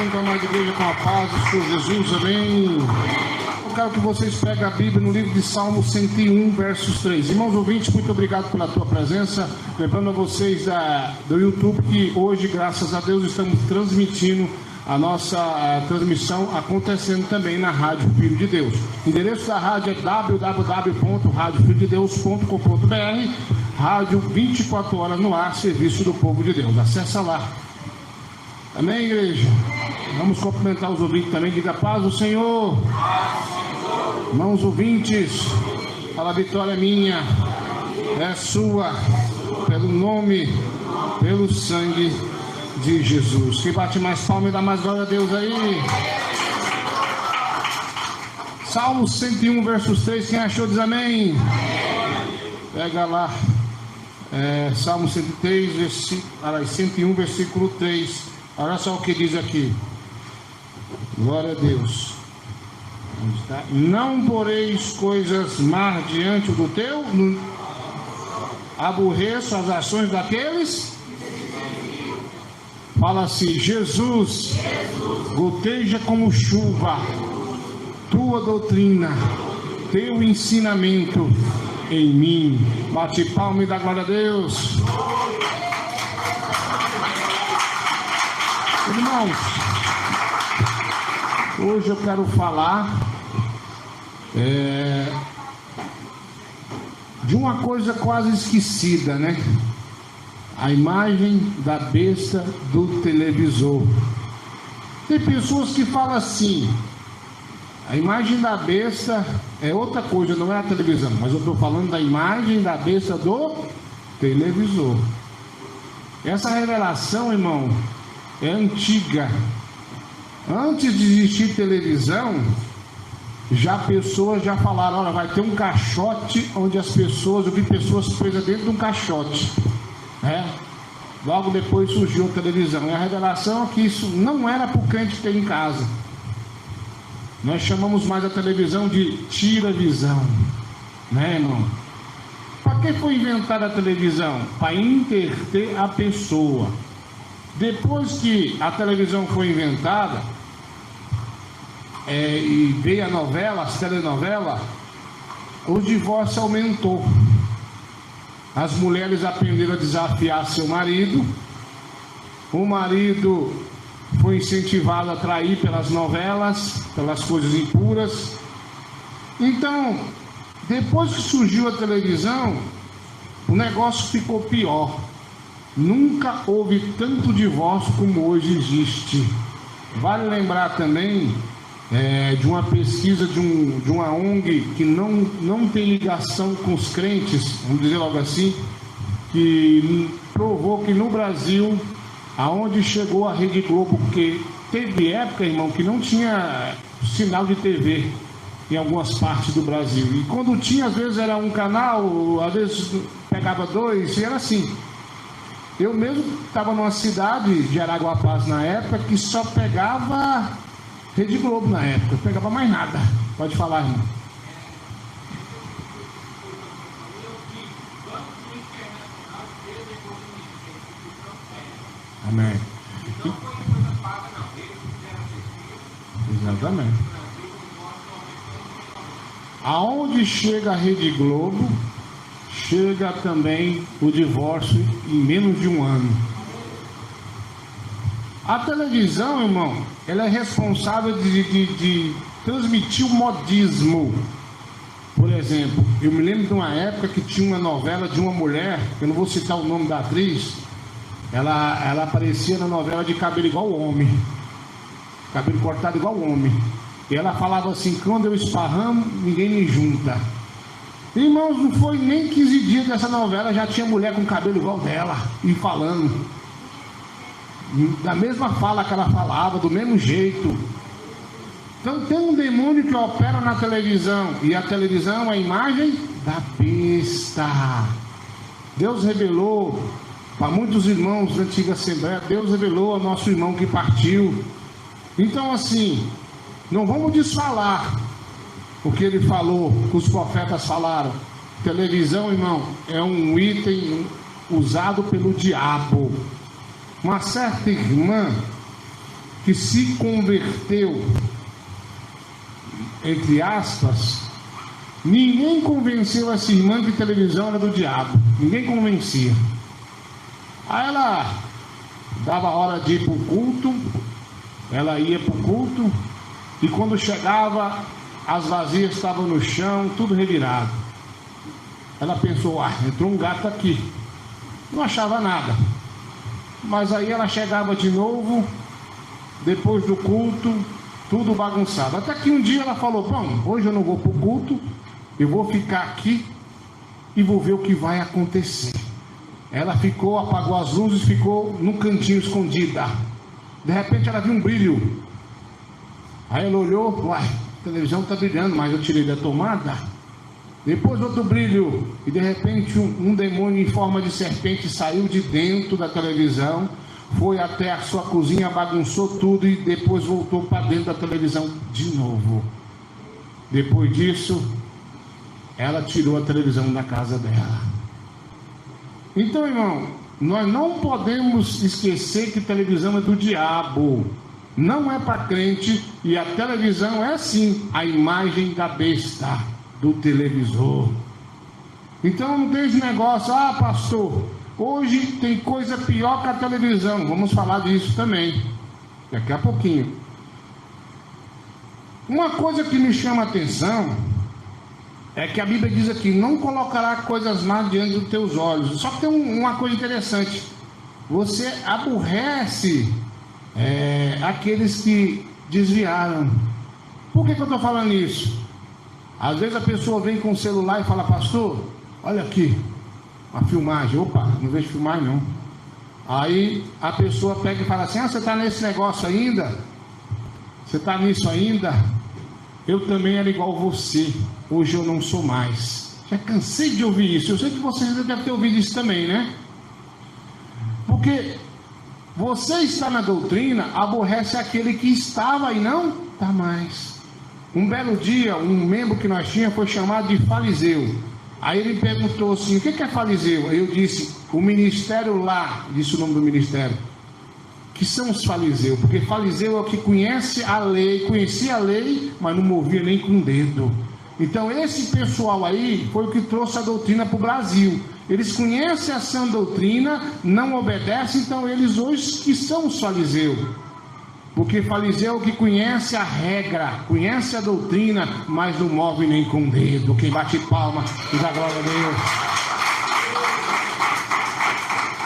Santo, amada igreja, com a paz do Senhor Jesus, amém. Eu quero que vocês peguem a Bíblia no livro de Salmo 101, versos 3. Irmãos ouvintes, muito obrigado pela tua presença. Lembrando a vocês do YouTube que hoje, graças a Deus, estamos transmitindo a nossa transmissão acontecendo também na Rádio Filho de Deus. O endereço da rádio é www.radiofilhodedeus.com.br. Rádio 24 horas no ar, serviço do povo de Deus. Acessa lá. Amém, igreja? Vamos cumprimentar os ouvintes também. Diga paz do Senhor. Irmãos ouvintes, fala: a vitória é minha, é sua, pelo nome, pelo sangue de Jesus. Quem bate mais palma e dá mais glória a Deus aí. Salmo 101, versos 3. Quem achou diz amém. Pega lá. Salmo 101, versículo 3. Olha só o que diz aqui. Glória a Deus. Onde está? Não poreis coisas más diante do teu. Aborreço as ações daqueles. Fala assim: Jesus, goteja como chuva tua doutrina, teu ensinamento em mim. Bate palma e dá glória a Deus. Irmãos, hoje eu quero falar de uma coisa quase esquecida, né? A imagem da besta do televisor. Tem pessoas que falam assim: a imagem da besta é outra coisa, não é a televisão, mas eu estou falando da imagem da besta do televisor. Essa revelação, irmão, é antiga. Antes de existir televisão, pessoas já falaram: olha, vai ter um caixote onde eu vi pessoas presas dentro de um caixote. Logo depois surgiu a televisão. E a revelação é que isso não era para o crente ter em casa. Nós chamamos mais a televisão de tira-visão, né, irmão? Para que foi inventada a televisão? Para entreter a pessoa. Depois que a televisão foi inventada e veio a novela, as telenovelas, o divórcio aumentou. As mulheres aprenderam a desafiar seu marido. O marido foi incentivado a trair pelas novelas, pelas coisas impuras. Então, depois que surgiu a televisão, o negócio ficou pior. Nunca houve tanto divórcio como hoje existe. Vale lembrar também de uma pesquisa de uma ONG que não tem ligação com os crentes, vamos dizer logo assim, que provou que no Brasil, aonde chegou a Rede Globo, porque teve época, irmão, que não tinha sinal de TV em algumas partes do Brasil. E quando tinha, às vezes era um canal, às vezes pegava dois, e era assim. Eu mesmo estava numa cidade de Araguapaz na época que só pegava Rede Globo na época, não pegava mais nada. Pode falar, irmão. Amém. Exatamente. Aonde chega a Rede Globo, chega também o divórcio em menos de um ano. A televisão, irmão, ela é responsável de transmitir o modismo. Por exemplo, eu me lembro de uma época que tinha uma novela de uma mulher, eu não vou citar o nome da atriz, ela aparecia na novela de cabelo igual homem, cabelo cortado igual homem. E ela falava assim: quando eu esparramo, ninguém me junta. Irmãos, não foi nem 15 dias dessa novela, já tinha mulher com cabelo igual dela, e falando da mesma fala que ela falava, do mesmo jeito. Então tem um demônio que opera na televisão, e a televisão é a imagem da besta. Deus revelou para muitos irmãos da antiga Assembleia, Deus revelou ao nosso irmão que partiu. Então assim, não vamos desfalar o que ele falou, que os profetas falaram. Televisão, irmão, é um item usado pelo diabo. Uma certa irmã que se converteu, entre aspas, ninguém convenceu essa irmã que televisão era do diabo. Ninguém convencia. Aí ela dava hora de ir para o culto, ela ia para o culto, e quando chegava, as vasilhas estavam no chão, tudo revirado. Ela pensou, entrou um gato aqui. Não achava nada. Mas aí ela chegava de novo, depois do culto, tudo bagunçado. Até que um dia ela falou, bom, hoje eu não vou para o culto, eu vou ficar aqui e vou ver o que vai acontecer. Ela ficou, apagou as luzes, ficou no cantinho escondida. De repente ela viu um brilho. Aí ela olhou, a televisão está brilhando, mas eu tirei da tomada. Depois outro brilho, e de repente um demônio em forma de serpente saiu de dentro da televisão, foi até a sua cozinha, bagunçou tudo e depois voltou para dentro da televisão de novo. Depois disso, ela tirou a televisão da casa dela. Então, irmão, nós não podemos esquecer que televisão é do diabo, não é para crente, e a televisão é sim a imagem da besta, do televisor. Então não tem esse negócio, pastor, hoje tem coisa pior que a televisão. Vamos falar disso também daqui a pouquinho. Uma coisa que me chama a atenção é que a Bíblia diz aqui, não colocará coisas más diante dos teus olhos. Só que tem uma coisa interessante, você aborrece aqueles que desviaram. Por que eu estou falando isso? Às vezes a pessoa vem com o celular e fala, pastor, olha aqui, uma filmagem. Opa, não vejo filmagem não. Aí a pessoa pega e fala assim, você está nesse negócio ainda? Você está nisso ainda? Eu também era igual você, hoje eu não sou mais. Já cansei de ouvir isso. Eu sei que vocês devem ter ouvido isso também, né? Porque você está na doutrina, aborrece aquele que estava e não está mais. Um belo dia, um membro que nós tínhamos foi chamado de fariseu. Aí ele perguntou assim, o que é fariseu? Eu disse, o ministério lá, disse o nome do ministério, que são os fariseus, porque fariseu é o que conhece a lei, conhecia a lei, mas não movia nem com o dedo. Então esse pessoal aí foi o que trouxe a doutrina para o Brasil. Eles conhecem a sã doutrina, não obedecem, então eles hoje que são os fariseus. Porque fariseu é o que conhece a regra, conhece a doutrina, mas não move nem com o dedo. Quem bate palma, diz a glória a Deus.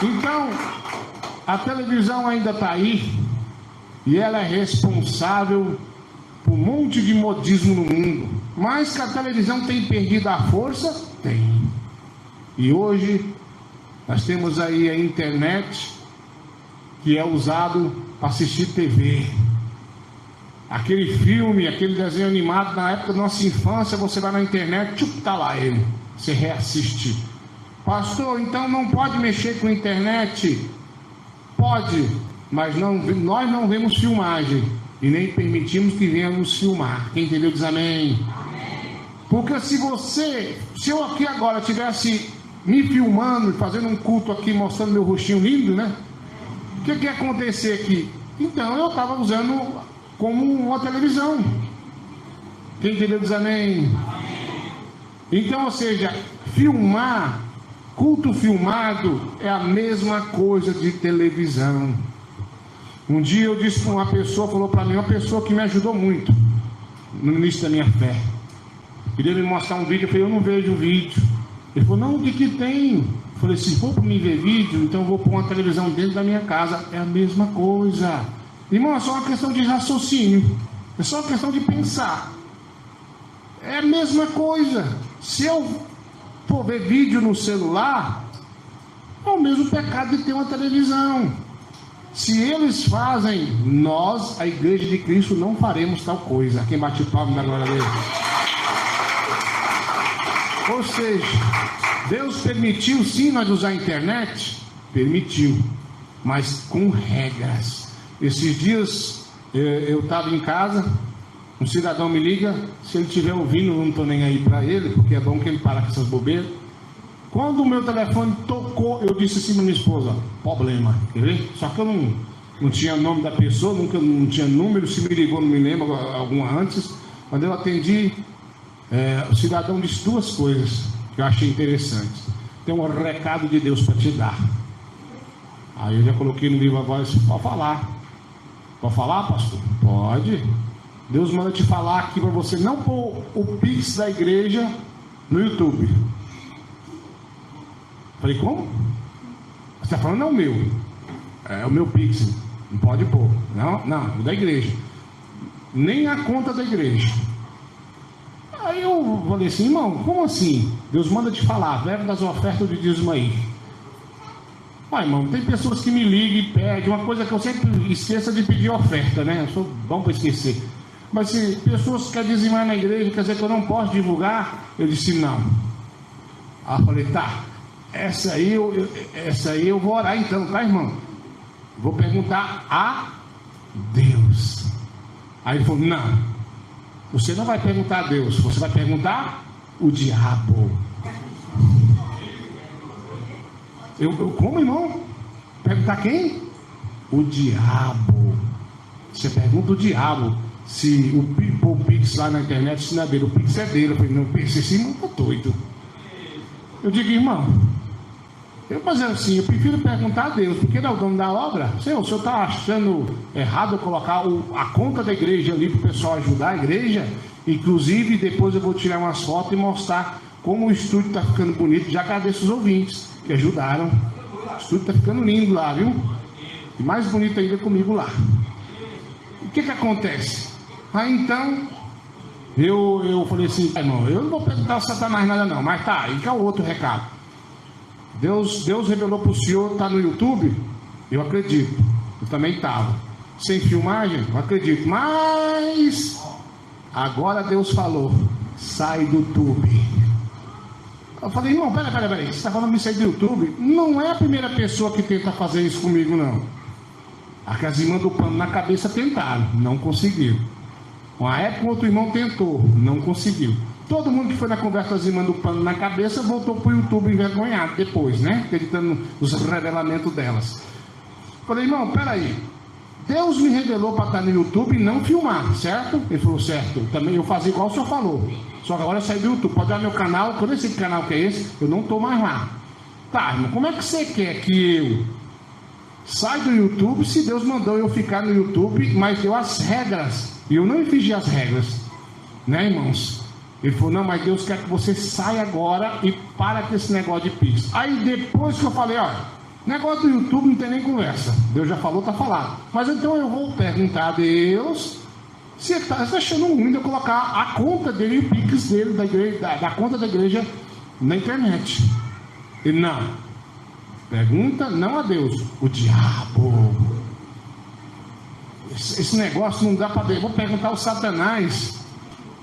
Então, a televisão ainda está aí, e ela é responsável por um monte de modismo no mundo. Mas que a televisão tem perdido a força? Tem. E hoje, nós temos aí a internet, que é usado para assistir TV. Aquele filme, aquele desenho animado na época da nossa infância, você vai na internet, está lá ele, você reassiste. Pastor, então não pode mexer com a internet? Pode, mas nós não vemos filmagem e nem permitimos que venhamos filmar. Quem entendeu diz amém. Porque se eu aqui agora tivesse me filmando, fazendo um culto aqui, mostrando meu rostinho lindo, né? O que ia acontecer aqui? Então eu estava usando como uma televisão. Quem entendeu diz amém? Então, ou seja, filmar, culto filmado é a mesma coisa de televisão. Um dia eu disse para uma pessoa, falou para mim, uma pessoa que me ajudou muito no início da minha fé. Queria me mostrar um vídeo, eu falei, eu não vejo vídeo. Ele falou, não, o que tem? Eu falei, se for para mim ver vídeo, então eu vou pôr uma televisão dentro da minha casa. É a mesma coisa. Irmão, é só uma questão de raciocínio. É só uma questão de pensar. É a mesma coisa. Se eu for ver vídeo no celular, é o mesmo pecado de ter uma televisão. Se eles fazem, nós, a igreja de Cristo, não faremos tal coisa. Quem bate palma na glória dele. Ou seja, Deus permitiu sim nós usar a internet? Permitiu, mas com regras. Esses dias eu estava em casa, um cidadão me liga, se ele estiver ouvindo, eu não estou nem aí para ele, porque é bom que ele para com essas bobeiras. Quando o meu telefone tocou, eu disse assim para minha esposa, problema, quer ver? Só que eu não tinha nome da pessoa, nunca não tinha número, se me ligou, não me lembro, alguma antes. Quando eu atendi, o cidadão disse duas coisas que eu achei interessantes. Tem um recado de Deus para te dar. Aí eu já coloquei no livro agora, pode falar. Pode falar, pastor? Pode. Deus manda te falar aqui para você não pôr o Pix da igreja no YouTube. Falei, como? Você está falando, não é o meu. É o meu Pix. Não pode pôr. Não, o da igreja. Nem a conta da igreja. Aí eu falei assim, irmão, como assim? Deus manda te falar, verbo das ofertas de dízimo aí. Pai, irmão, tem pessoas que me ligam e pedem, uma coisa que eu sempre esqueço de pedir oferta, né? Eu sou bom para esquecer. Mas se pessoas que querem dizimar na igreja, quer dizer que eu não posso divulgar? Eu disse não. Aí eu falei, tá, essa aí eu vou orar então, tá, irmão? Vou perguntar a Deus. Aí ele falou, não, você não vai perguntar a Deus, você vai perguntar o diabo. Eu como, irmão? Perguntar quem? O diabo. Você pergunta o diabo. Se o Pix lá na internet, se não é dele, o Pix é dele. Eu falei, não, pensei assim, não, tô doido. Eu digo, irmão, eu fazer assim, eu prefiro perguntar a Deus, porque ele é o dono da obra. Senhor, o senhor está achando errado eu colocar a conta da igreja ali para o pessoal ajudar a igreja? Inclusive, depois eu vou tirar umas fotos e mostrar como o estúdio está ficando bonito. Já agradeço os ouvintes que ajudaram. O estúdio está ficando lindo lá, viu? E mais bonito ainda comigo lá. O que acontece? Aí então, eu falei assim, irmão, eu não vou perguntar a Satanás nada não, mas tá, e qual é o outro recado? Deus revelou para o senhor, está no YouTube? Eu acredito, eu também estava. Sem filmagem? Eu acredito, mas agora Deus falou, sai do YouTube. Eu falei, irmão, peraí, você está falando isso aí do YouTube? Não é a primeira pessoa que tenta fazer isso comigo, não. As irmãs do pano na cabeça tentaram, não conseguiram. Uma época outro irmão tentou, não conseguiu. Todo mundo que foi na conversa das irmãs do pano na cabeça voltou para o YouTube envergonhado depois, né? Acreditando nos revelamentos delas. Falei, irmão, peraí. Deus me revelou para estar no YouTube e não filmar, certo? Ele falou, certo. Também eu fazia igual o senhor falou. Só que agora eu saí do YouTube. Pode dar meu canal, quando esse canal que é esse, eu não estou mais lá. Tá, irmão, como é que você quer que eu saia do YouTube se Deus mandou eu ficar no YouTube, mas deu as regras? E eu não infringi as regras, né, irmãos? Ele falou, não, mas Deus quer que você saia agora e para com esse negócio de Pix. Aí depois que eu falei, olha, negócio do YouTube não tem nem conversa. Deus já falou, tá falado. Mas então eu vou perguntar a Deus se ele está achando ruim de eu colocar a conta dele e o Pix dele, da, igreja, da conta da igreja, na internet. Ele, não. Pergunta não a Deus, o diabo. Esse negócio não dá para ver. Vou perguntar ao Satanás,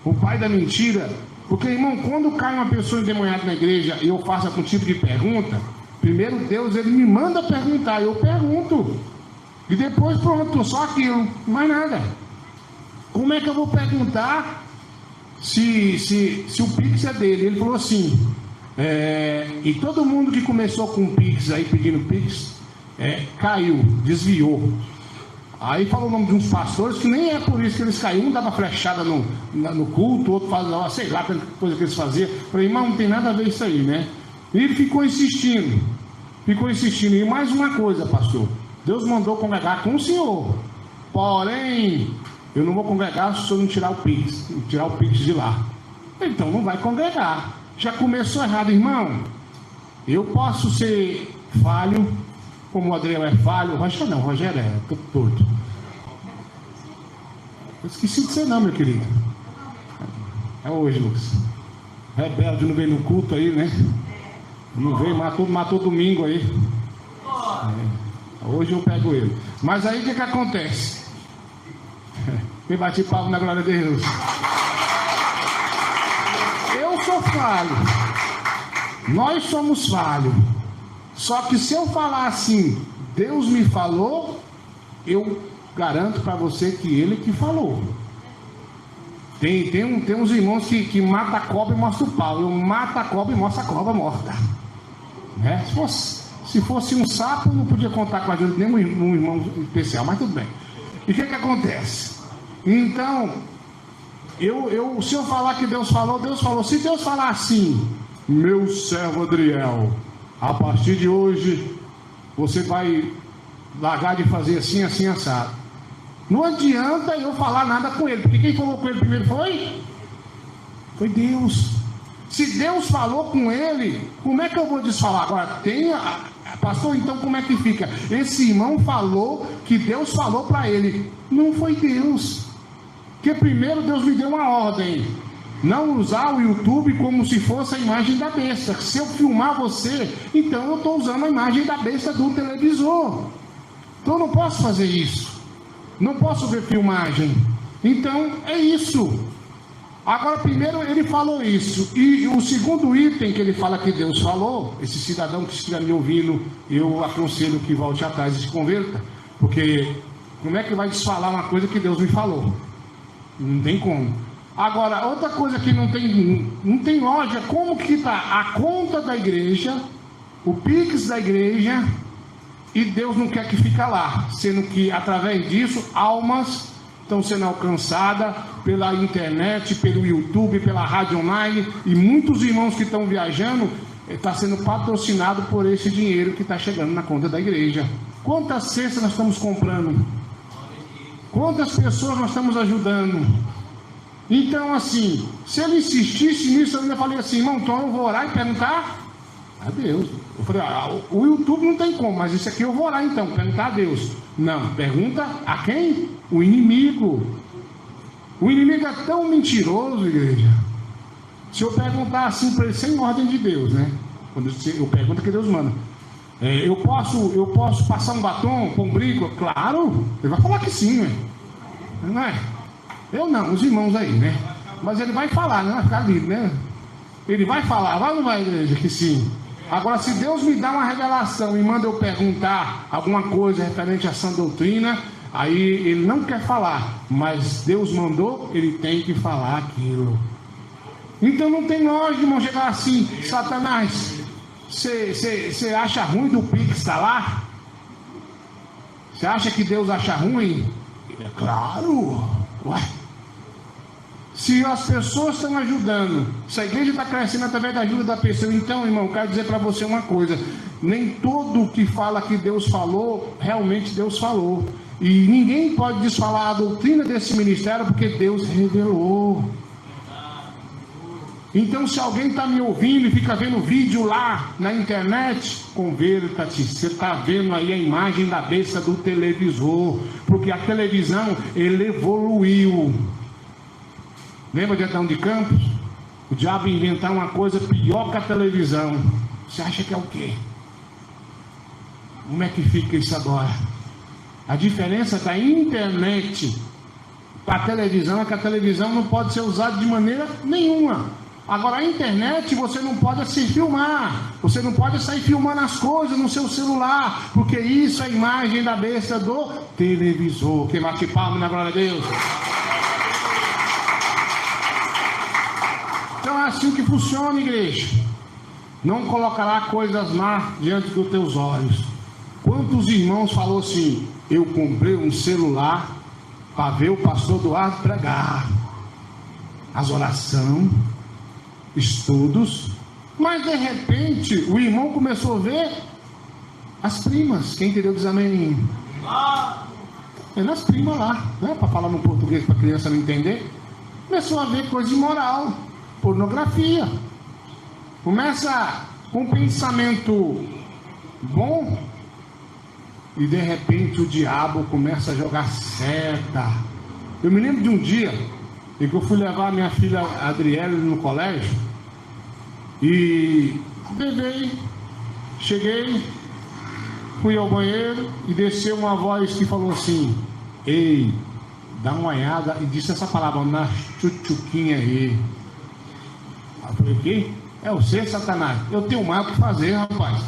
o pai da mentira. Porque, irmão, quando cai uma pessoa endemoniada na igreja e eu faço algum tipo de pergunta, primeiro Deus, ele me manda perguntar, eu pergunto. E depois pronto, só aquilo, mais nada. Como é que eu vou perguntar se o Pix é dele? Ele falou assim, e todo mundo que começou com Pix aí, pedindo Pix, caiu, desviou. Aí falou o nome de uns pastores que nem é por isso que eles caíram. Um dava flechada no culto, outro fazia, sei lá, coisa que eles faziam. Falei, irmão, não tem nada a ver isso aí, né? E ele ficou insistindo. E mais uma coisa, pastor, Deus mandou congregar com o senhor. Porém, eu não vou congregar se o senhor não tirar o Pix de lá. Então não vai congregar. Já começou errado, irmão. Eu posso ser falho, como o Adriel é falho, o Rogério é todo torto. Eu esqueci de ser não, meu querido. É hoje, Lucas. Rebelde não veio no culto aí, né? Não veio, matou domingo aí. Hoje eu pego ele. Mas aí o que acontece? Me bati palmo na glória de Deus. Eu sou falho. Nós somos falhos. Só que se eu falar assim, Deus me falou, eu garanto para você que Ele que falou. Tem uns irmãos que mata a cobra e mostra o pau. Eu mato a cobra e mostro a cobra morta. Né? Se fosse um sapo, não podia contar com a ajuda de nenhum irmão especial, mas tudo bem. E o que acontece? Então, se eu falar que Deus falou, Deus falou. Se Deus falar assim, meu servo Adriel, a partir de hoje, você vai largar de fazer assim, assim, assado. Não adianta eu falar nada com ele, porque quem falou com ele primeiro foi Deus. Se Deus falou com ele, como é que eu vou desfalar? Agora, pastor, então como é que fica? Esse irmão falou que Deus falou para ele. Não foi Deus. Porque primeiro Deus me deu uma ordem: não usar o YouTube como se fosse a imagem da besta. Se eu filmar você, então eu estou usando a imagem da besta do televisor. Então eu não posso fazer isso. Não posso ver filmagem. Então é isso. Agora, primeiro ele falou isso. E o segundo item que ele fala que Deus falou, esse cidadão que estiver me ouvindo, eu aconselho que volte atrás e se converta. Porque como é que vai desfalar uma coisa que Deus me falou? Não tem como. Agora, outra coisa que não tem lógica, como que está a conta da igreja, o Pix da igreja, e Deus não quer que fique lá, sendo que através disso, almas estão sendo alcançadas pela internet, pelo YouTube, pela rádio online, e muitos irmãos que estão viajando, está sendo patrocinado por esse dinheiro que está chegando na conta da igreja. Quantas cestas nós estamos comprando? Quantas pessoas nós estamos ajudando? Então, assim, se ele insistisse nisso, eu ainda falei assim, irmão, então eu vou orar e perguntar a Deus. Eu falei, o YouTube não tem como, mas isso aqui eu vou orar então, perguntar a Deus. Não, pergunta a quem? O inimigo. O inimigo é tão mentiroso, igreja. Se eu perguntar assim para ele, sem ordem de Deus, né? Quando eu pergunto que Deus manda. Eu posso passar um batom com um brinco? Claro, ele vai falar que sim, né? Não é? Eu não, os irmãos aí, né? Mas ele vai falar, não vai ficar livre, né? Ele vai falar, vai ou não vai, igreja, que sim. Agora, se Deus me dá uma revelação e manda eu perguntar alguma coisa referente à sã doutrina, aí ele não quer falar, mas Deus mandou, ele tem que falar aquilo. Então não tem lógica, irmão, chegar assim, Satanás, você acha ruim do Pix estar lá? Você acha que Deus acha ruim? É claro. Ué. Se as pessoas estão ajudando, se a igreja está crescendo através da ajuda da pessoa, então, irmão, quero dizer para você uma coisa: nem todo que fala que Deus falou, realmente Deus falou. E ninguém pode desfalar a doutrina desse ministério, porque Deus revelou. Então, se alguém está me ouvindo e fica vendo vídeo lá na internet, converta-te. Você está vendo aí a imagem da besta do televisor, porque a televisão, ele evoluiu. Lembra de Adão de Campos? O diabo ia inventar uma coisa pior que a televisão. Você acha que é o quê? Como é que fica isso agora? A diferença da internet para a televisão é que a televisão não pode ser usada de maneira nenhuma. Agora, a internet você não pode se filmar. Você não pode sair filmando as coisas no seu celular, porque isso é a imagem da besta do televisor. Quem bate palma na glória a Deus? Então é assim que funciona, igreja. Não colocará coisas más diante dos teus olhos. Quantos irmãos falou assim: eu comprei um celular para ver o pastor Eduardo pregar, as orações, estudos, mas de repente o irmão começou a ver as primas. Quem entendeu diz amém? É nas primas lá, né? Para falar no português para a criança não entender. Começou a ver coisa imoral, pornografia. Começa com um pensamento bom e de repente o diabo começa a jogar seta. Eu me lembro de um dia em que eu fui levar a minha filha Adriele no colégio e levei, cheguei, fui ao banheiro e desceu uma voz que falou assim: ei, dá uma olhada, e disse essa palavra, na chuchuquinha aí. Eu falei: o quê? É você, Satanás? Eu tenho mais o que fazer, rapaz.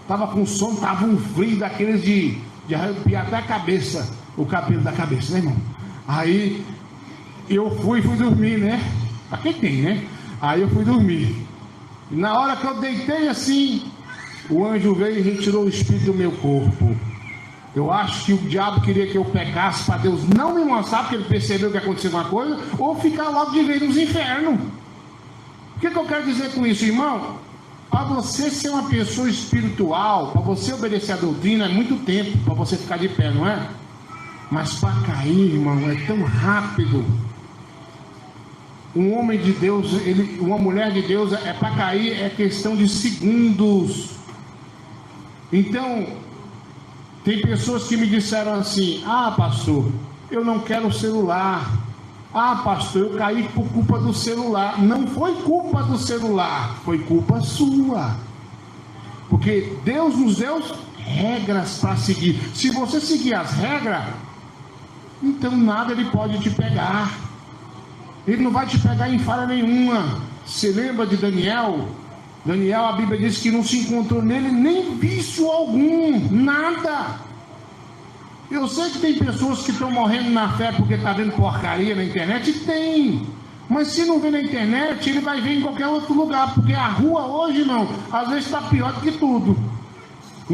Tava com sono, tava um frio daqueles de arrepiar até a cabeça, o cabelo da cabeça, né, irmão? Aí eu fui dormir, né? Pra quem tem, né? Aí eu fui dormir. E na hora que eu deitei assim, o anjo veio e retirou o espírito do meu corpo. Eu acho que o diabo queria que eu pecasse para Deus não me mostrar, porque ele percebeu que aconteceu uma coisa, ou ficar logo de vez nos infernos. O que eu quero dizer com isso, irmão? Para você ser uma pessoa espiritual, para você obedecer a doutrina, é muito tempo para você ficar de pé, não é? Mas para cair, irmão, é tão rápido. Um homem de Deus, uma mulher de Deus, para cair é questão de segundos. Então, tem pessoas que me disseram assim: ah, pastor, eu não quero celular. Ah, pastor, eu caí por culpa do celular. Não foi culpa do celular, foi culpa sua. Porque Deus nos deu regras para seguir. Se você seguir as regras, então nada ele pode te pegar. Ele não vai te pegar em falha nenhuma. Você lembra de Daniel? Daniel, a Bíblia diz que não se encontrou nele nem vício algum, nada. Eu sei que tem pessoas que estão morrendo na fé porque está vendo porcaria na internet. Tem. Mas se não vê na internet, ele vai ver em qualquer outro lugar. Porque a rua hoje, não, às vezes está pior do que tudo.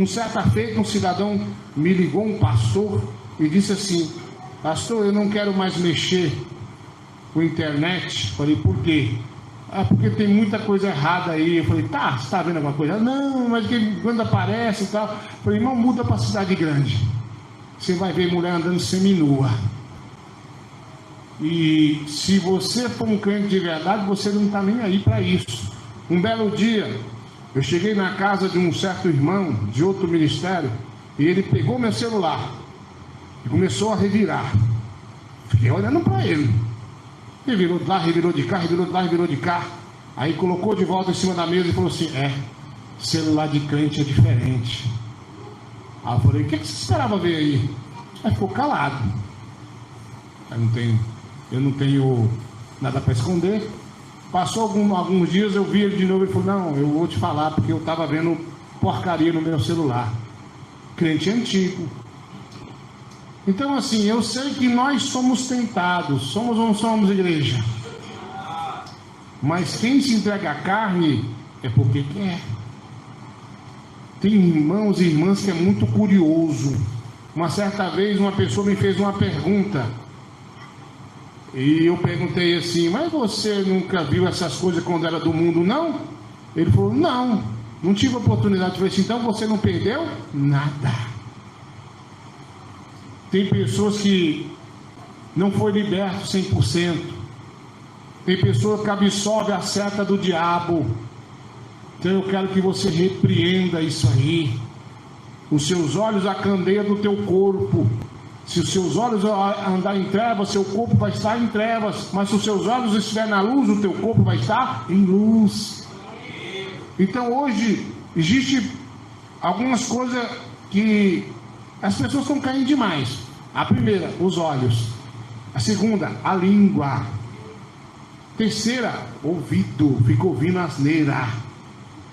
Certa feita, um cidadão me ligou, um pastor, e disse assim: pastor, eu não quero mais mexer com internet. Falei, por quê? Ah, porque tem muita coisa errada aí. Eu falei, tá, você está vendo alguma coisa? Não, mas quando aparece e tal. Eu falei, irmão, muda para cidade grande. Você vai ver mulher andando seminua. E se você for um crente de verdade, você não está nem aí para isso. Um belo dia, eu cheguei na casa de um certo irmão de outro ministério, e ele pegou meu celular e começou a revirar. Fiquei olhando para ele. Revirou de lá, revirou de cá, revirou de lá, revirou de cá. Aí colocou de volta em cima da mesa e falou assim: celular de crente é diferente. Aí eu falei, o que você esperava ver aí? Aí ficou calado. Eu não tenho nada para esconder. Passou alguns dias, eu vi ele de novo e falou, não, eu vou te falar, porque eu estava vendo porcaria no meu celular. Crente antigo. Então assim, eu sei que nós somos tentados. Somos ou não somos, igreja? Mas quem se entrega à carne é porque quer. Tem irmãos e irmãs que é muito curioso. Uma certa vez uma pessoa me fez uma pergunta, e eu perguntei assim, mas você nunca viu essas coisas quando era do mundo, não? Ele falou, não tive oportunidade. Eu falei assim, então você não perdeu nada. Tem pessoas que não foi liberto 100%. Tem pessoas que absorvem a seta do diabo. Então eu quero que você repreenda isso aí. Os seus olhos a candeia do teu corpo. Se os seus olhos andar em trevas, seu corpo vai estar em trevas. Mas se os seus olhos estiverem na luz, o teu corpo vai estar em luz. Então hoje existe algumas coisas que as pessoas estão caindo demais. A primeira, os olhos. A segunda, a língua. Terceira, ouvido. Fica ouvindo asneira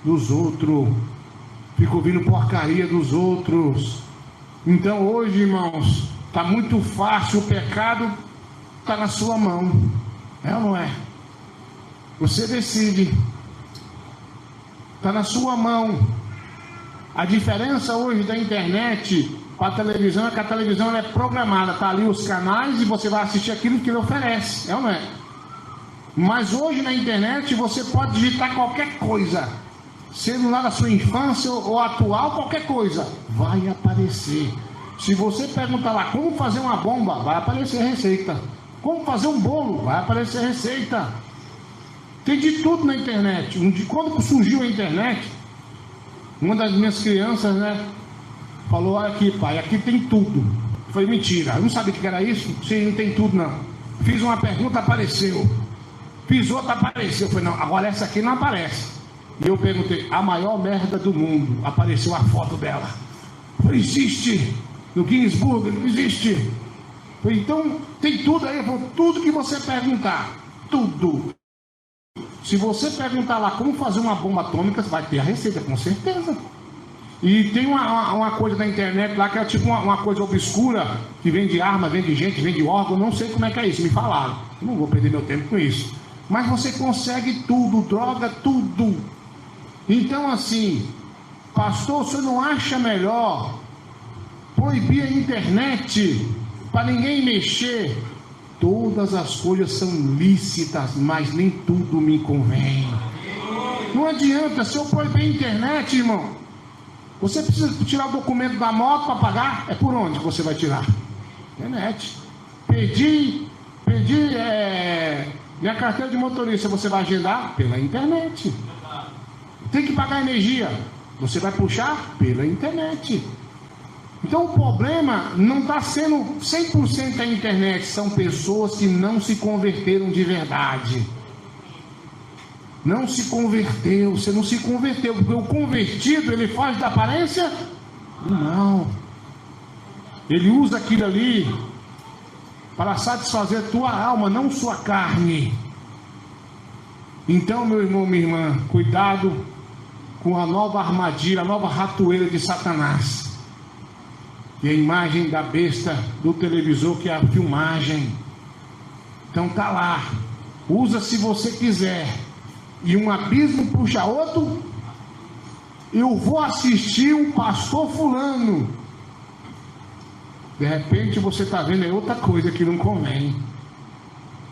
dos outros, fica ouvindo porcaria dos outros. Então hoje, irmãos, está muito fácil, o pecado está na sua mão, é ou não é? Você decide, está na sua mão. A diferença hoje da internet para a televisão é que a televisão ela é programada, está ali os canais e você vai assistir aquilo que ele oferece, é ou não é? Mas hoje na internet você pode digitar qualquer coisa, sendo lá da sua infância ou atual, qualquer coisa, vai aparecer. Se você perguntar lá como fazer uma bomba, vai aparecer a receita. Como fazer um bolo, vai aparecer a receita. Tem de tudo na internet. Quando surgiu a internet, uma das minhas crianças, falou, olha aqui, pai, aqui tem tudo. Eu falei, mentira, eu não sabia que era isso. Sim, não tem tudo não. Fiz uma pergunta, apareceu. Fiz outra, apareceu. Eu falei, não, agora essa aqui não aparece. E eu perguntei, a maior merda do mundo, apareceu a foto dela. Eu falei, existe? No Guinness Book, não existe. Eu falei, então tem tudo aí. Eu falei, tudo que você perguntar, tudo. Se você perguntar lá como fazer uma bomba atômica, vai ter a receita, com certeza. E tem uma coisa na internet lá que é tipo uma coisa obscura, que vende arma, vende gente, vende órgão, não sei como é que é isso, me falaram. Eu não vou perder meu tempo com isso. Mas você consegue tudo, droga, tudo. Então assim, pastor, o senhor não acha melhor proibir a internet para ninguém mexer? Todas as coisas são lícitas, mas nem tudo me convém. Não adianta, se eu proibir a internet, irmão, você precisa tirar o documento da moto para pagar? É por onde que você vai tirar? Internet. Pedir minha carteira de motorista, você vai agendar? Pela internet. Tem que pagar energia, você vai puxar? Pela internet. Então o problema não está sendo 100% a internet, são pessoas que não se converteram de verdade. Não se converteu, você não se converteu, porque o convertido, ele faz da aparência do mal. Ele usa aquilo ali para satisfazer a tua alma, não sua carne. Então, meu irmão, minha irmã, cuidado com a nova armadilha, a nova ratoeira de Satanás. E a imagem da besta do televisor, que é a filmagem. Então tá lá, usa se você quiser. E um abismo puxa outro. Eu vou assistir um pastor fulano. De repente você está vendo outra coisa que não convém.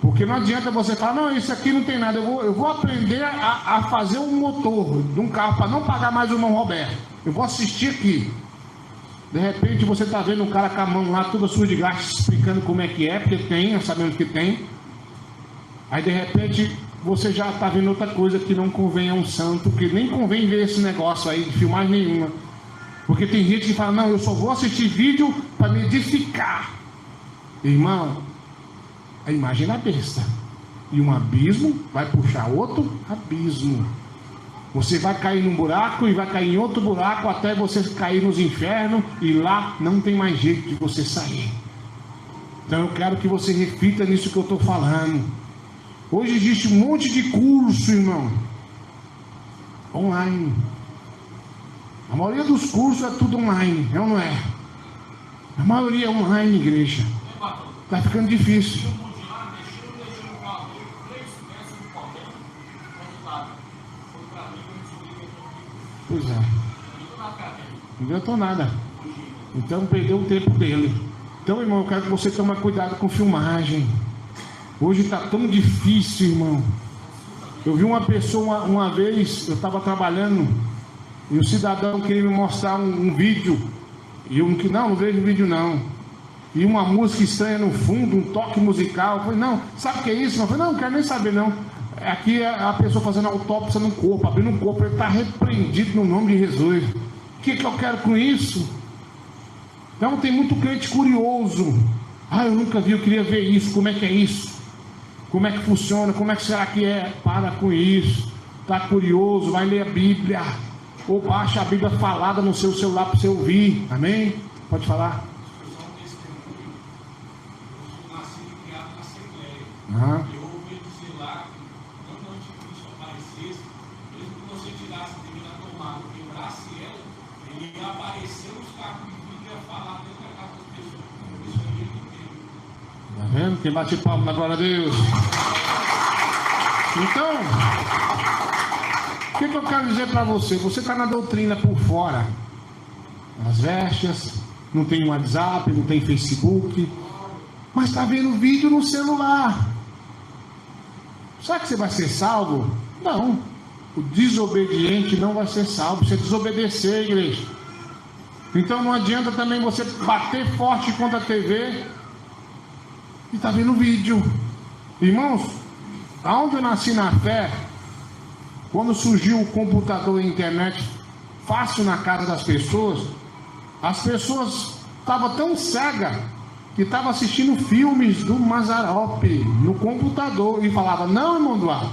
Porque não adianta você falar, não, isso aqui não tem nada. Eu vou aprender a fazer um motor de um carro para não pagar mais o irmão Roberto. Eu vou assistir aqui. De repente você está vendo um cara com a mão lá toda suja de gasto, explicando como é que é, porque tem, sabendo que tem. Aí de repente você já está vendo outra coisa que não convém a um santo, que nem convém ver esse negócio aí de filmagem nenhuma. Porque tem gente que fala, não, eu só vou assistir vídeo para me edificar. Irmão, a imagem da besta. E um abismo vai puxar outro abismo. Você vai cair num buraco e vai cair em outro buraco até você cair nos infernos, e lá não tem mais jeito de você sair. Então eu quero que você reflita nisso que eu estou falando. Hoje existe um monte de curso, irmão, online. A maioria dos cursos é tudo online, é ou não é? A maioria é online, igreja. Está ficando difícil. Pois é. Não adiantou nada. Então perdeu o tempo dele. Então, irmão, eu quero que você tome cuidado com filmagem. Hoje está tão difícil, irmão. Eu vi uma pessoa uma vez, eu estava trabalhando, e o cidadão queria me mostrar um vídeo. E eu não vejo vídeo não. E uma música estranha no fundo, um toque musical. Eu falei, não, sabe o que é isso? Eu falei, não quero nem saber não. Aqui é a pessoa fazendo autópsia no corpo, abrindo o corpo, ele está repreendido no nome de Jesus. O que eu quero com isso? Então tem muito crente curioso. Ah, eu nunca vi, eu queria ver isso, como é que é isso? Como é que funciona? Como é que será que é? Para com isso. Está curioso? Vai ler a Bíblia. Ou baixa a Bíblia falada no seu celular para você ouvir. Amém? Pode falar. Eu nasci e criado na Assembleia. Aham. Eu ouvi dizer lá que quando o anticristo aparecesse, mesmo que você tirasse a Bíblia da tomada, quebrasse ela, ele ia aparecer nos carros de vídeo e ia falar dentro da casa das pessoas. Isso é o dia inteiro. Tá vendo? Quem bate palma na glória a Deus. Então, o que eu quero dizer para você? Você está na doutrina por fora. Nas vestes, não tem WhatsApp, não tem Facebook, mas está vendo vídeo no celular. Será que você vai ser salvo? Não. O desobediente não vai ser salvo. Você desobedecer, igreja. Então não adianta também você bater forte contra a TV e está vendo vídeo. Irmãos, aonde eu nasci na fé, quando surgiu o computador e a internet fácil na casa das pessoas, as pessoas estavam tão cegas que estavam assistindo filmes do Mazzaropi no computador e falavam, não, irmão Eduardo,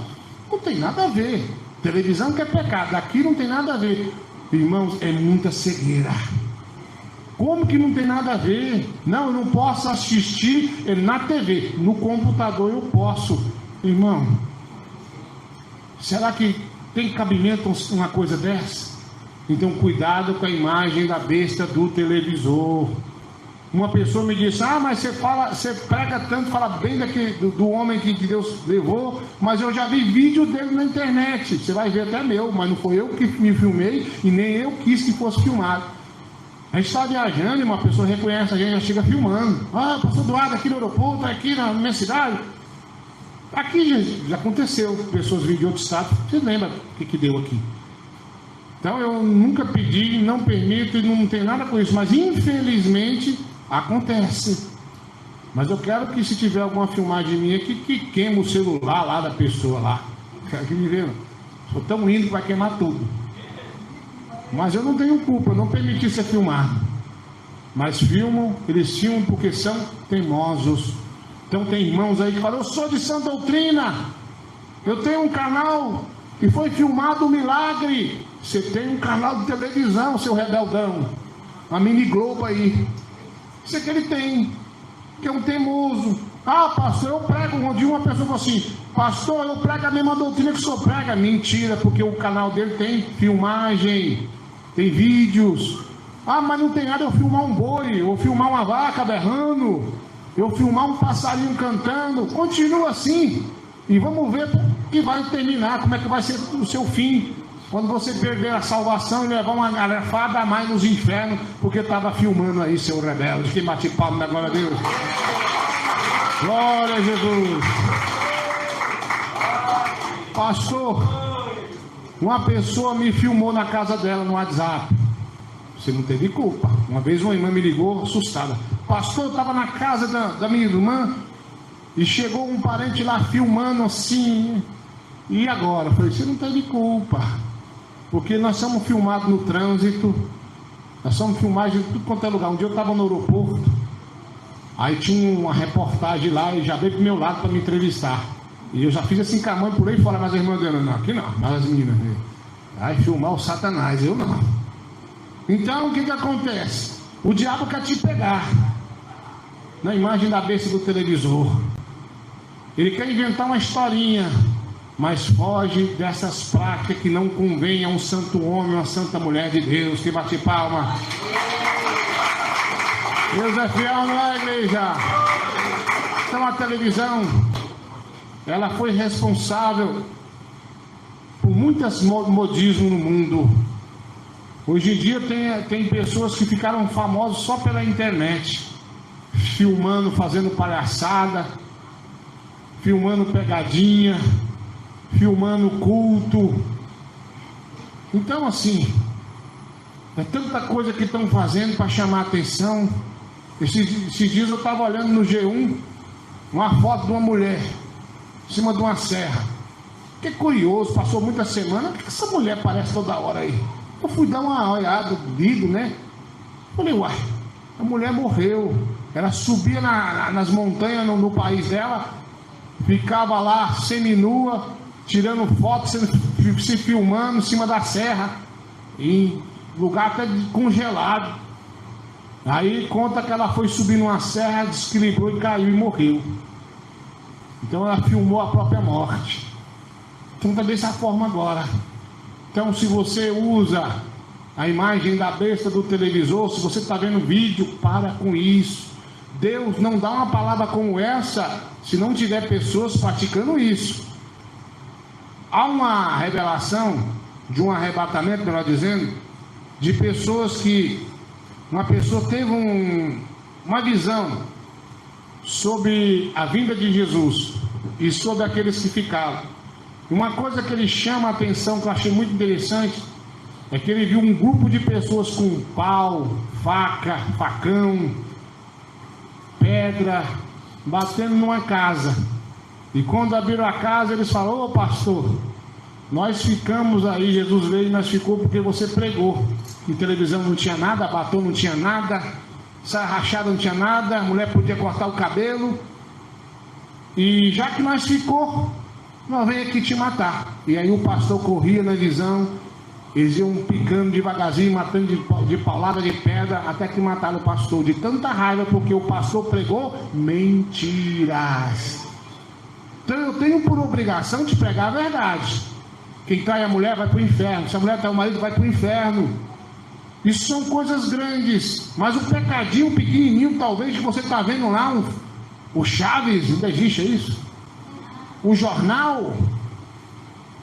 não tem nada a ver, televisão que é pecado, aqui não tem nada a ver. Irmãos, é muita cegueira. Como que não tem nada a ver? Não, eu não posso assistir na TV, no computador eu posso. Irmão, será que tem cabimento uma coisa dessa? Então cuidado com a imagem da besta do televisor. Uma pessoa me disse: ah, mas você prega tanto, fala bem do homem que Deus levou, mas eu já vi vídeo dele na internet. Você vai ver até meu, mas não foi eu que me filmei e nem eu quis que fosse filmado. A gente está viajando e uma pessoa reconhece a gente, já chega filmando. Ah, pastor Eduardo aqui no aeroporto, aqui na minha cidade. Aqui, gente, já aconteceu. Pessoas vindo de outro estado. Você lembra o que deu aqui? Então eu nunca pedi, não permito e não tem nada com isso. Mas infelizmente acontece. Mas eu quero que, se tiver alguma filmagem minha aqui, que queime o celular lá da pessoa lá. Quero que me vejam. Sou tão lindo que vai queimar tudo. Mas eu não tenho culpa, eu não permiti ser filmado. Mas eles filmam porque são teimosos. Então tem irmãos aí que falam: eu sou de sã doutrina, eu tenho um canal e foi filmado um milagre. Você tem um canal de televisão, seu rebeldão, uma mini Globo aí. Isso é que ele tem, que é um teimoso. Ah, pastor, eu prego. Um dia uma pessoa falou assim: pastor, eu prego a mesma doutrina que o senhor prega. Mentira, porque o canal dele tem filmagem, tem vídeos. Ah, mas não tem nada eu filmar um boi, ou filmar uma vaca berrando, eu filmar um passarinho cantando. Continua assim e vamos ver que vai terminar, como é que vai ser o seu fim, quando você perder a salvação e levar uma garrafada a mais nos infernos, porque estava filmando aí, seu rebelde. Quem bate palma na glória a Deus? Glória a Jesus. Pastor, uma pessoa me filmou na casa dela no WhatsApp. Você não teve culpa. Uma vez uma irmã me ligou assustada: pastor, eu estava na casa da minha irmã e chegou um parente lá filmando assim. E agora? Eu falei: você não teve culpa, porque nós somos filmados no trânsito, nós somos filmados em tudo quanto é lugar. Um dia eu estava no aeroporto, aí tinha uma reportagem lá e já veio pro meu lado para me entrevistar. E eu já fiz assim com a mãe, pulei fora, mas a irmã dela: não, aqui não, mas as meninas, vai filmar o Satanás, eu não. Então o que acontece? O diabo quer te pegar na imagem da besta do televisor. Ele quer inventar uma historinha, mas foge dessas práticas que não convém a um santo homem, uma santa mulher de Deus. Que bate palma. Deus é fiel, não é, igreja? Então a televisão, ela foi responsável por muitos modismos no mundo. Hoje em dia tem pessoas que ficaram famosas só pela internet, filmando, fazendo palhaçada, filmando pegadinha, filmando culto. Então assim, é tanta coisa que estão fazendo para chamar a atenção. Esses dias eu estava olhando no G1 uma foto de uma mulher em cima de uma serra. Que curioso, passou muita semana, por que essa mulher aparece toda hora aí? Eu fui dar uma olhada, lido, né? Falei: uai, a mulher morreu. Ela subia nas montanhas no país dela, ficava lá seminua, tirando fotos, se filmando em cima da serra, em lugar até congelado. Aí conta que ela foi subir numa serra, desequilibrou e caiu e morreu. Então ela filmou a própria morte. Então está dessa forma agora. Então, se você usa a imagem da besta do televisor, se você está vendo vídeo, para com isso. Deus não dá uma palavra como essa se não tiver pessoas praticando isso. Há uma revelação de um arrebatamento, melhor dizendo, de pessoas que uma pessoa teve uma visão sobre a vinda de Jesus e sobre aqueles que ficaram. Uma coisa que ele chama a atenção, que eu achei muito interessante, é que ele viu um grupo de pessoas com pau, faca, facão, pedra, batendo numa casa. E quando abriram a casa, eles falaram: ô pastor, nós ficamos aí, Jesus veio e nós ficou porque você pregou. Em televisão não tinha nada, batom não tinha nada, saia rachada não tinha nada, a mulher podia cortar o cabelo. E já que nós ficou, nós vem aqui te matar. E aí o pastor corria na visão, eles iam picando devagarzinho, matando de paulada de pedra, até que mataram o pastor, de tanta raiva, porque o pastor pregou mentiras. Então eu tenho por obrigação de pregar a verdade. Quem trai a mulher vai para o inferno, se a mulher trai o marido vai para o inferno. Isso são coisas grandes. Mas o pecadinho pequenininho, talvez, que você está vendo lá, o Chaves, ainda existe isso? O jornal.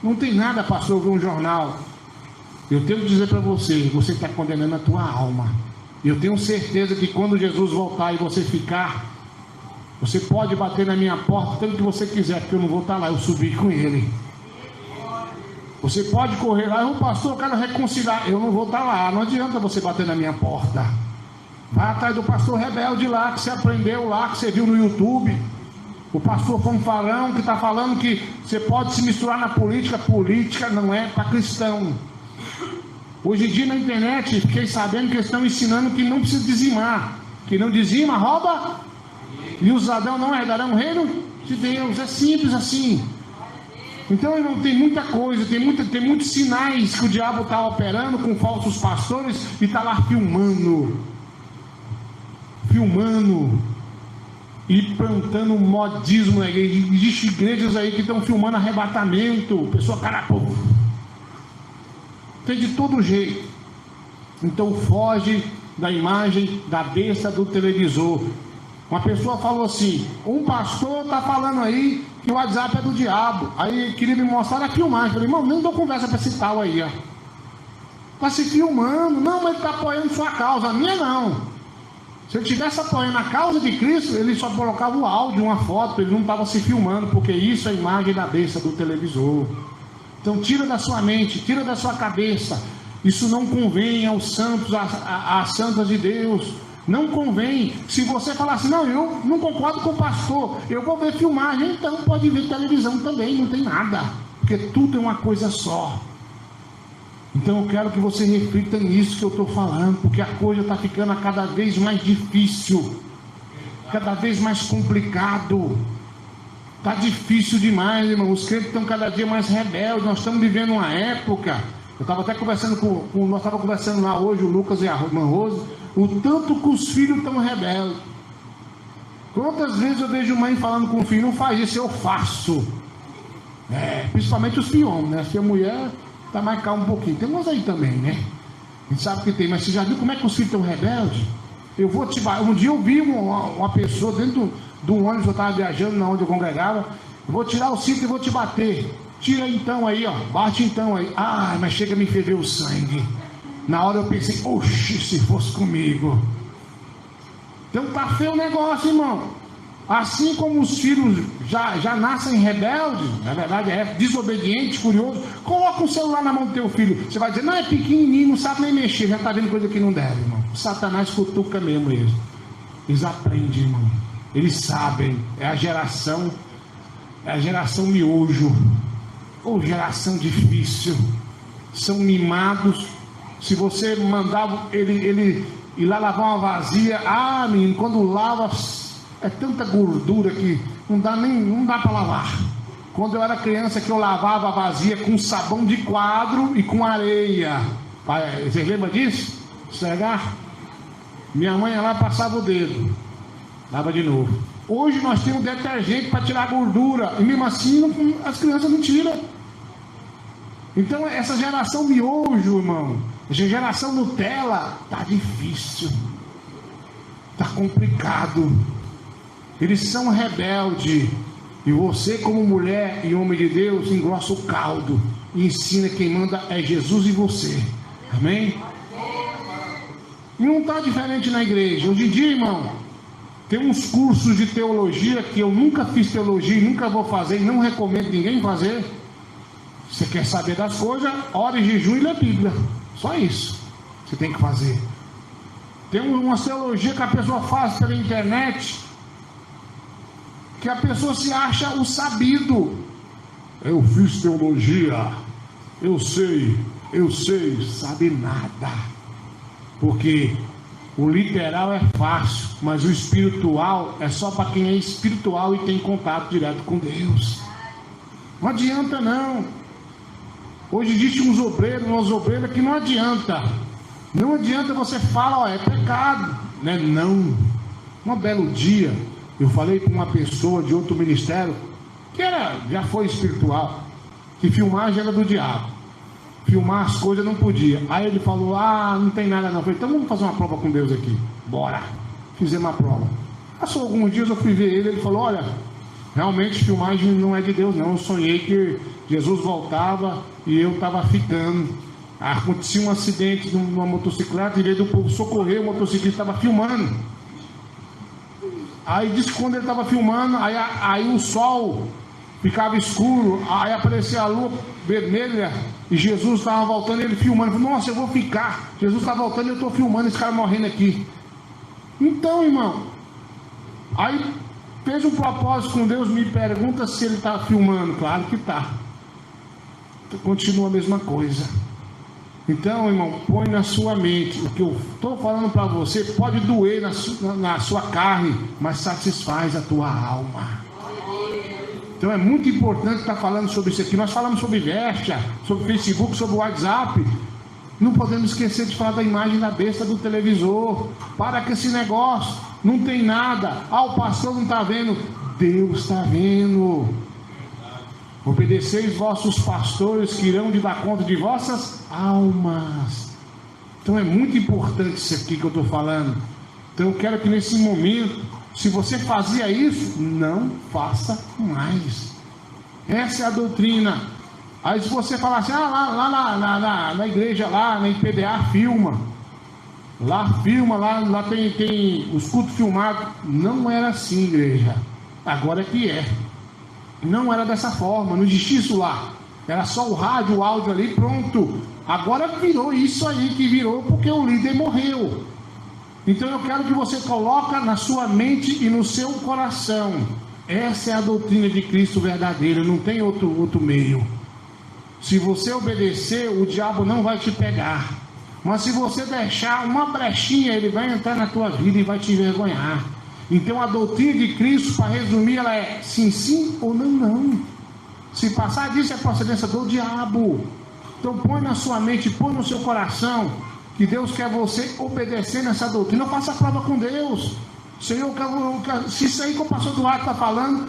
Não tem nada, pastor, ver um jornal. Eu tenho que dizer para você, você está condenando a tua alma. Eu tenho certeza que quando Jesus voltar e você ficar, você pode bater na minha porta tanto que você quiser, porque eu não vou estar lá, eu subi com ele. Você pode correr lá, pastor, eu quero reconciliar, eu não vou estar lá, não adianta você bater na minha porta. Vai atrás do pastor rebelde lá, que você aprendeu lá, que você viu no YouTube. O pastor Fanfarão, que está falando que você pode se misturar na política. Política não é para cristão. Hoje em dia na internet, fiquei sabendo que eles estão ensinando que não precisa dizimar. Que não dizima, rouba, e os ladrões não herdarão o reino de Deus. É simples assim. Então, irmão, tem muita coisa, tem muitos sinais que o diabo está operando com falsos pastores e está lá filmando e plantando modismo na igreja. Existem igrejas aí que estão filmando arrebatamento, pessoa carapô. Tem de todo jeito. Então foge da imagem da besta do televisor. Uma pessoa falou assim: um pastor está falando aí que o WhatsApp é do diabo. Aí queria me mostrar a filmagem. Eu falei: irmão, nem dou conversa para esse tal aí, ó. Está se filmando. Não, mas ele está apoiando sua causa. A minha não. Se ele estivesse apoiando a causa de Cristo, ele só colocava o áudio, uma foto. Ele não estava se filmando, porque isso é a imagem da besta do televisor. Então tira da sua mente, tira da sua cabeça. Isso não convém aos santos, às santas de Deus. Não convém. Se você falar assim: não, eu não concordo com o pastor, eu vou ver filmagem, então pode ver televisão também, não tem nada, porque tudo é uma coisa só. Então eu quero que você reflita nisso que eu estou falando, porque a coisa está ficando cada vez mais difícil, cada vez mais complicado. Está difícil demais, irmão. Os crentes estão cada dia mais rebeldes. Nós estamos vivendo uma época. Eu estava até conversando nós estávamos conversando lá hoje, o Lucas e a irmã Rose, o tanto que os filhos estão rebeldes. Quantas vezes eu vejo mãe falando com o filho: não faz isso, eu faço. Principalmente os filhos homens, né? Se a mulher está mais calma um pouquinho. Tem umas aí também, né? A gente sabe que tem, mas você já viu como é que os filhos estão rebeldes? Eu vou te bater. Um dia eu vi uma pessoa dentro do ônibus, eu estava viajando na onde eu congregava. Eu vou tirar o cinto e vou te bater. Tira então aí, ó. Bate então aí. Ah, mas chega a me ferver o sangue. Na hora eu pensei: oxe, se fosse comigo. Então tá feio o negócio, irmão. Assim como os filhos já nascem rebeldes, na verdade é desobediente, curioso, coloca um celular na mão do teu filho. Você vai dizer: não, é pequenininho, não sabe nem mexer, já está vendo coisa que não deve, irmão. O Satanás cutuca mesmo eles. Eles aprendem, irmão. Eles sabem. É a geração miojo. Ou geração difícil. São mimados. Se você mandava ele ir lá lavar uma vazia, menino, quando lava, é tanta gordura que não dá para lavar. Quando eu era criança, que eu lavava a vazia com sabão de quadro e com areia. Você lembra disso? Esfregar? Minha mãe ia lá, passava o dedo, lava de novo. Hoje nós temos detergente para tirar a gordura, e mesmo assim as crianças não tiram. Então essa geração miojo, irmão, essa geração Nutella, tá difícil, tá complicado. Eles são rebeldes. E você, como mulher e homem de Deus, engrossa o caldo e ensina: quem manda é Jesus e você. Amém? E não está diferente na igreja. Hoje em dia, irmão, tem uns cursos de teologia que eu nunca fiz teologia e nunca vou fazer, e não recomendo ninguém fazer. Você quer saber das coisas, ora em jejum e lê a Bíblia. Só isso você tem que fazer. Tem uma teologia que a pessoa faz pela internet, que a pessoa se acha o sabido. Eu fiz teologia, eu sei, sabe nada. Porque o literal é fácil, mas o espiritual é só para quem é espiritual e tem contato direto com Deus. Não adianta não. Hoje existe umas obreiras que não adianta. Não adianta você falar: é pecado, né? Não. Um belo dia eu falei com uma pessoa de outro ministério, que já foi espiritual, que filmagem era do diabo. filmar as coisas, não podia. Aí ele falou, não tem nada não. Eu falei, então vamos fazer uma prova com Deus aqui. Bora. Fizemos uma prova. Passou alguns dias, eu fui ver ele falou, olha, realmente filmagem não é de Deus não. Eu sonhei que Jesus voltava e eu estava ficando. Acontecia um acidente numa motocicleta, em vez do povo socorrer, o motociclista estava filmando. Aí disse que quando ele estava filmando, aí o sol ficava escuro, aí aparecia a lua vermelha e Jesus estava voltando, ele filmando. Falei, nossa, eu vou ficar. Jesus está voltando e eu estou filmando esse cara morrendo aqui. Então, irmão, aí fez um propósito com Deus, me pergunta se ele está filmando. Claro que está. Continua a mesma coisa. Então, irmão, põe na sua mente. O que eu estou falando para você pode doer na sua carne, mas satisfaz a tua alma. Então é muito importante estar falando sobre isso aqui. Nós falamos sobre Vestia, sobre Facebook, sobre WhatsApp. Não podemos esquecer de falar da imagem da besta do televisor. Para com esse negócio. Não tem nada. O pastor não está vendo. Deus está vendo. Obedeceis vossos pastores, que irão de dar conta de vossas almas. Então é muito importante isso aqui que eu estou falando. Então eu quero que nesse momento, se você fazia isso, não faça mais. Essa é a doutrina. Aí se você falar assim, lá na igreja, lá na IPDA, filma. Lá tem os cultos filmados. Não era assim, igreja. Agora é que é. Não era dessa forma, não existia isso lá. Era só o rádio, o áudio ali, pronto. Agora virou isso aí que virou porque o líder morreu. Então eu quero que você coloque na sua mente e no seu coração. Essa é a doutrina de Cristo verdadeira, não tem outro meio. Se você obedecer, o diabo não vai te pegar. Mas se você deixar uma brechinha, ele vai entrar na tua vida e vai te envergonhar. Então a doutrina de Cristo, para resumir, ela é sim, sim ou não, não. Se passar disso é procedência do diabo. Então põe na sua mente, põe no seu coração, que Deus quer você obedecer nessa doutrina. Não faça prova com Deus. Senhor, se isso aí que o pastor Duarte está falando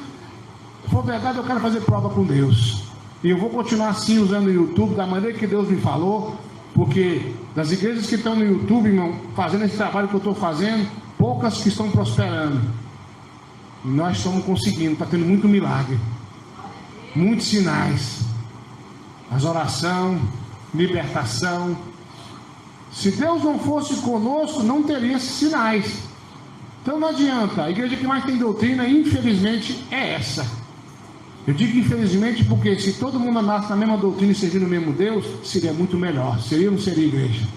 for verdade, eu quero fazer prova com Deus. E eu vou continuar assim usando o YouTube da maneira que Deus me falou. Porque das igrejas que estão no YouTube, irmão, fazendo esse trabalho que eu estou fazendo, poucas que estão prosperando. E nós estamos conseguindo, está tendo muito milagre, muitos sinais, as orações, libertação. Se Deus não fosse conosco, não teria esses sinais. Então não adianta. A igreja que mais tem doutrina, infelizmente, é essa. Eu digo infelizmente porque se todo mundo andasse na mesma doutrina e servindo o mesmo Deus, seria muito melhor. Seria ou não seria igreja?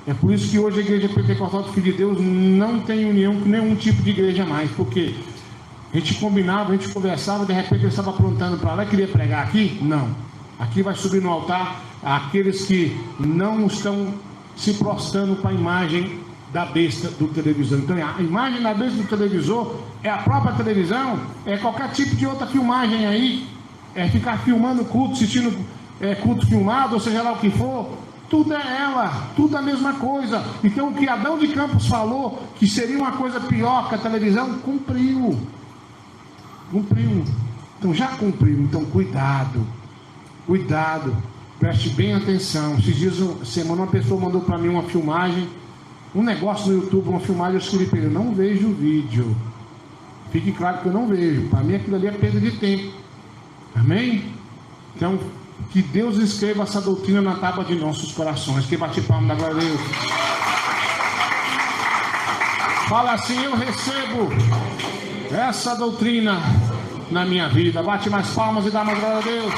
É por isso que hoje a igreja pentecostal do Filho de Deus não tem união com nenhum tipo de igreja mais. Porque a gente combinava, a gente conversava, de repente ele estava aprontando para lá e queria pregar aqui? Não. Aqui vai subir no altar aqueles que não estão se prostrando para a imagem da besta do televisor. Então a imagem da besta do televisor é a própria televisão, é qualquer tipo de outra filmagem aí, é ficar filmando culto, assistindo culto filmado, ou seja lá o que for, tudo é ela, tudo a mesma coisa. Então o que Adão de Campos falou, que seria uma coisa pior que a televisão, cumpriu. Então já cumpriu, então cuidado, preste bem atenção. Esses dias, semana, uma pessoa mandou para mim uma filmagem, um negócio no YouTube, uma filmagem, eu escrevi para ele, eu não vejo o vídeo. Fique claro que eu não vejo. Para mim aquilo ali é perda de tempo. Amém? Então, que Deus escreva essa doutrina na tábua de nossos corações. Que bate palma da glória a Deus. Fala assim, eu recebo essa doutrina na minha vida. Bate mais palmas e dá mais glória a Deus.